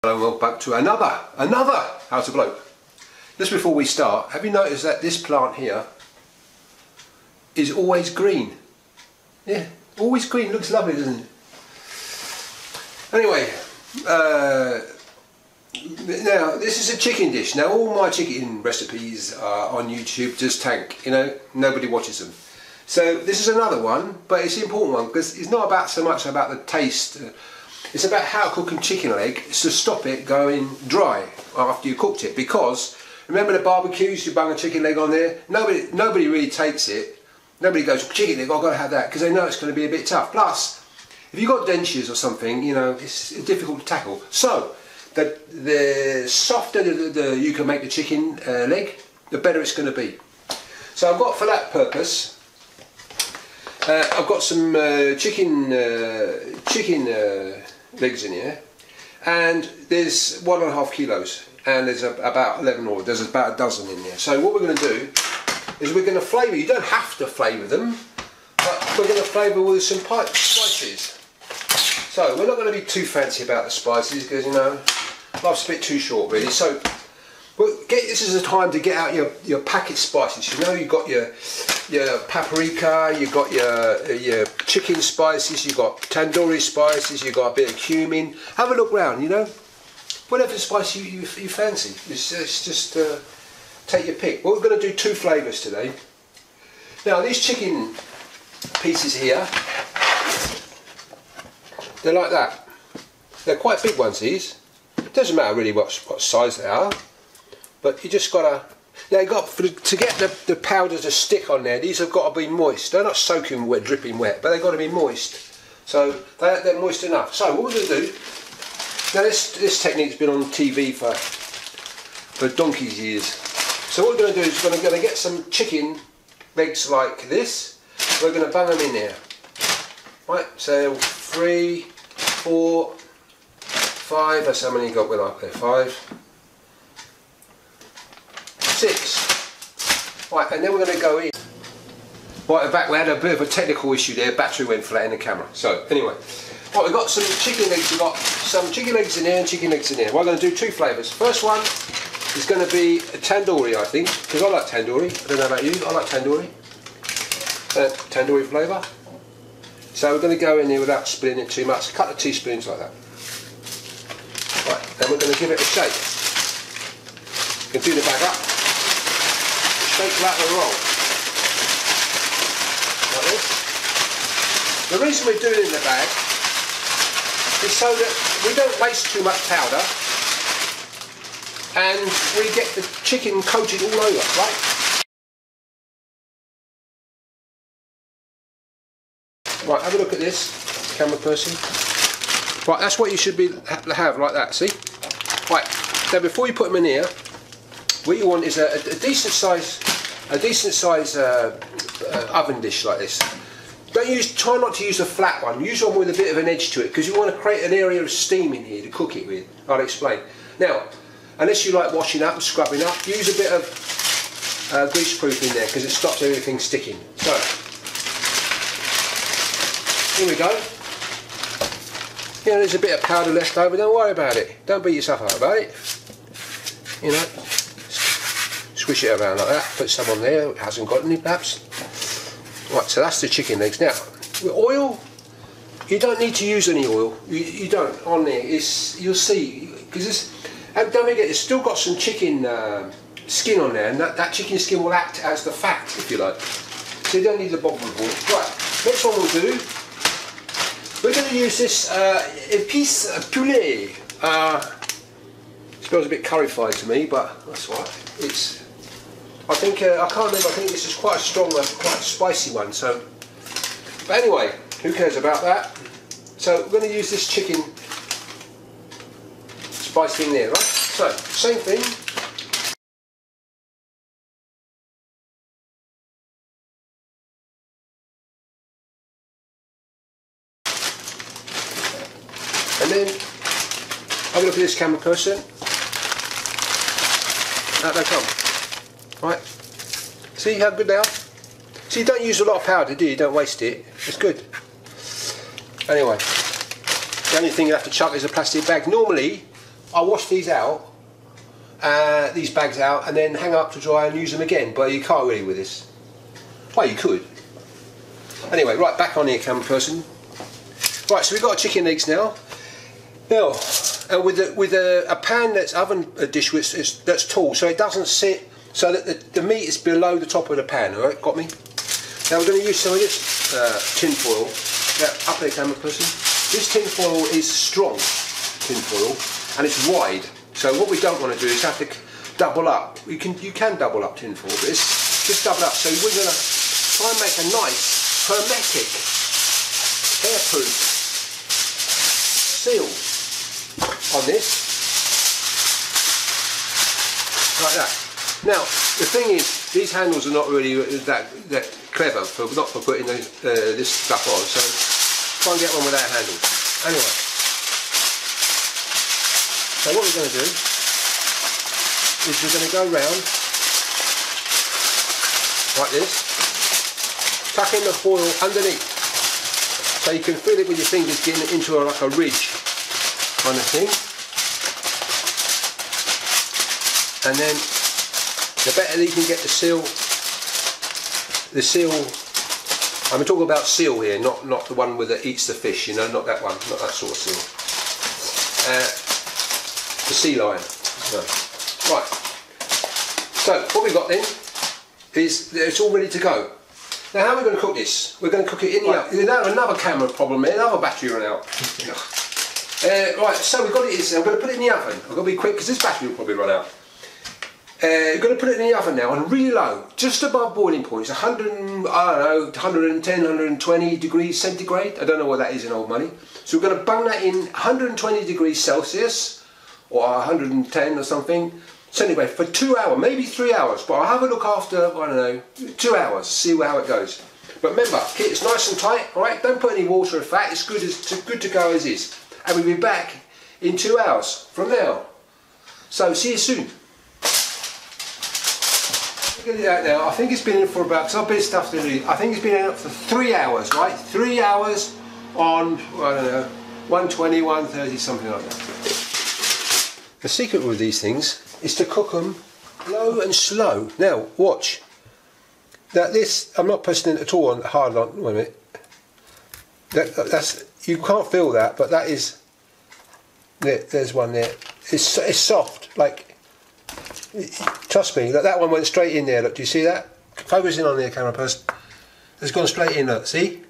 Hello and welcome back to another How to Bloke. Just before we start, have you noticed that this plant here is always green? Yeah, always green. Looks lovely, doesn't it? Anyway, now this is a chicken dish. Now all my chicken recipes are on YouTube, just tank, you know, nobody watches them. So this is another one, but it's an important one because it's not about so much about the taste. It's about how to cook a chicken leg to stop it going dry after you cooked it. Because remember the barbecues, you bung a chicken leg on there, nobody really takes it. Nobody goes, chicken leg, I've got to have that, because they know it's going to be a bit tough. Plus, if you've got dentures or something, you know, it's difficult to tackle. So the softer you can make the chicken leg, the better it's going to be. So I've got, for that purpose, I've got some chicken legs in here, and there's 1.5 kilos, and there's about 11 or there's about a dozen in there. So what we're going to do is we're going to flavour. You don't have to flavour them, but we're going to flavour with some spices. So we're not going to be too fancy about the spices because, you know, life's a bit too short really. So this is the time to get out your packet spices. You know, you've got your paprika, you've got your chicken spices, you've got tandoori spices, you've got a bit of cumin. Have a look round, you know, whatever spice you fancy. It's just take your pick. Well, we're going to do 2 flavours today. Now these chicken pieces here, they're like that. They're quite big ones, these. It doesn't matter really what size they are, but you just gotta. Now to get the powder to stick on there, these have got to be moist. They're not soaking wet, dripping wet, but they've got to be moist. So they're moist enough. So what we're going to do, now this technique's been on TV for donkey's years. So what we're going to do is we're going to get some chicken legs like this. We're going to bung them in there. Right, so 3, 4, 5, that's how many you got with up there, 5. 6. Right, and then we're going to go in. Right, in fact we had a bit of a technical issue there, battery went flat in the camera. So anyway, right, we've got some chicken legs, we've got some chicken legs in here and chicken legs in here. We're going to do 2 flavours. First one is going to be a tandoori, I think, because I like tandoori. I don't know about you, I like tandoori. Tandoori flavour. So we're going to go in here without splitting it too much, a couple of teaspoons like that. Right, then we're going to give it a shake. You can do the bag up. Shake, rattle and roll. Like this. The reason we're doing it in the bag is so that we don't waste too much powder and we get the chicken coated all over, right? Right, have a look at this, camera person. Right, that's what you should have like that, see? Right, now before you put them in here, what you want is a decent size oven dish like this. Try not to use a flat one. Use one with a bit of an edge to it because you want to create an area of steam in here to cook it with. I'll explain. Now, unless you like washing up and scrubbing up, use a bit of grease proof in there because it stops everything sticking. So, here we go. You know, there's a bit of powder left over. Don't worry about it. Don't beat yourself up about it. You know. Squish it around like that, put some on there, it hasn't got any perhaps. Right, so that's the chicken legs. Now, with oil, you don't need to use any oil, you don't, on there, you'll see, because this, and don't forget, it's still got some chicken skin on there, and that chicken skin will act as the fat, if you like. So you don't need the bottom of the board. Right, next one we'll do, we're going to use this épice poulet. Smells a bit currified to me, but that's all right. It's, I think, I can't remember, I think this is quite a strong, quite a spicy one, so, but anyway, who cares about that? So we're going to use this chicken spice thing there, right? So, same thing. And then, have a look at this camera person. Out they come. Right, see how good they are? See, you don't use a lot of powder, do you? Don't waste it. It's good. Anyway, The only thing you have to chuck is a plastic bag. Normally, I wash these out, these bags out, and then hang up to dry and use them again. But you can't really with this. Well, you could. Anyway, right, back on here, camera person. Right, so we've got our chicken legs now. Now, with a pan that's dish that's tall, so it doesn't sit, so that the meat is below the top of the pan. All right, got me? Now we're going to use some of this tin foil. Up there, camera person. This tin foil is strong tin foil, and it's wide. So what we don't want to do is have to double up. You can double up tin foil, but it's just double up. So we're going to try and make a nice hermetic, airproof seal on this, like that. Now the thing is, these handles are not really that clever not for putting this stuff on. So try and get one without handles. Anyway, so what we're going to do is we're going to go round like this, tuck in the foil underneath, so you can feel it with your fingers getting into like a ridge kind of thing. And then the better you can get the seal, I'm talking about seal here, not the one that eats the fish, you know, not that one, not that sort of seal. The sea lion. No. Right. So what we've got then is it's all ready to go. Now how are we going to cook this? We're going to cook it in the oven. Another camera problem here, another battery run out. Right, so we've got it. I'm going to put it in the oven. I've got to be quick because this battery will probably run out. We're going to put it in the oven now on really low, just above boiling point. It's 110, 120 degrees centigrade. I don't know what that is in old money. So we're going to bung that in 120 degrees Celsius or 110 or something centigrade for 2 hours, maybe 3 hours. But I'll have a look after, I don't know, 2 hours, see how it goes. But remember, keep it nice and tight. All right, don't put any water or fat. It's good to go as is. And we'll be back in 2 hours from now. So see you soon. Look at that now. I think it's been in for about, because I've been stuffed in it, I think it's been in for 3 hours, right? 3 hours on, I don't know, 120, 130, something like that. The secret with these things is to cook them low and slow. Now, watch. Now this, I'm not pressing it at all on hard on, wait a minute. That's, you can't feel that, but that is, there's one there. It's soft, like, trust me, that one went straight in there. Look, do you see that? Focus in on there, camera person. It's gone straight in, look, see?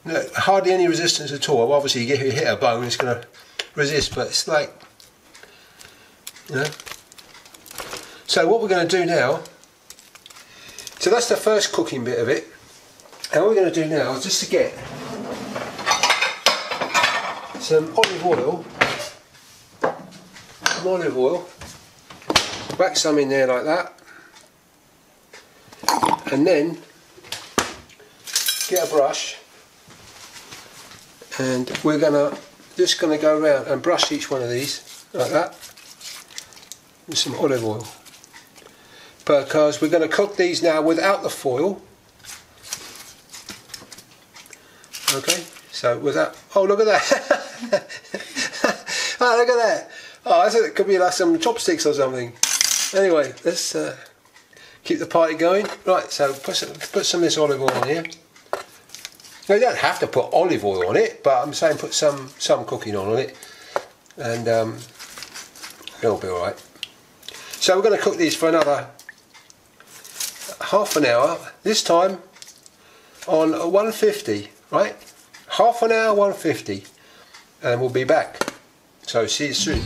No, hardly any resistance at all. Well, obviously you hit a bone, it's going to resist, but it's like, you know. So what we're going to do now, so that's the first cooking bit of it, and what we're going to do now is just to get some olive oil, whack some in there like that, and then get a brush, and we're just gonna go around and brush each one of these like that with some olive oil, because we're going to cook these now without the foil. Okay, so without, oh look at that. Oh, look at that. Oh, it could be like some chopsticks or something. Anyway, let's keep the party going. Right, so put some of this olive oil on here. Now, you don't have to put olive oil on it, but I'm saying put some cooking on it, and it'll be alright. So we're going to cook these for another half an hour, this time on 150, right? Half an hour, 150, and we'll be back. So see you soon.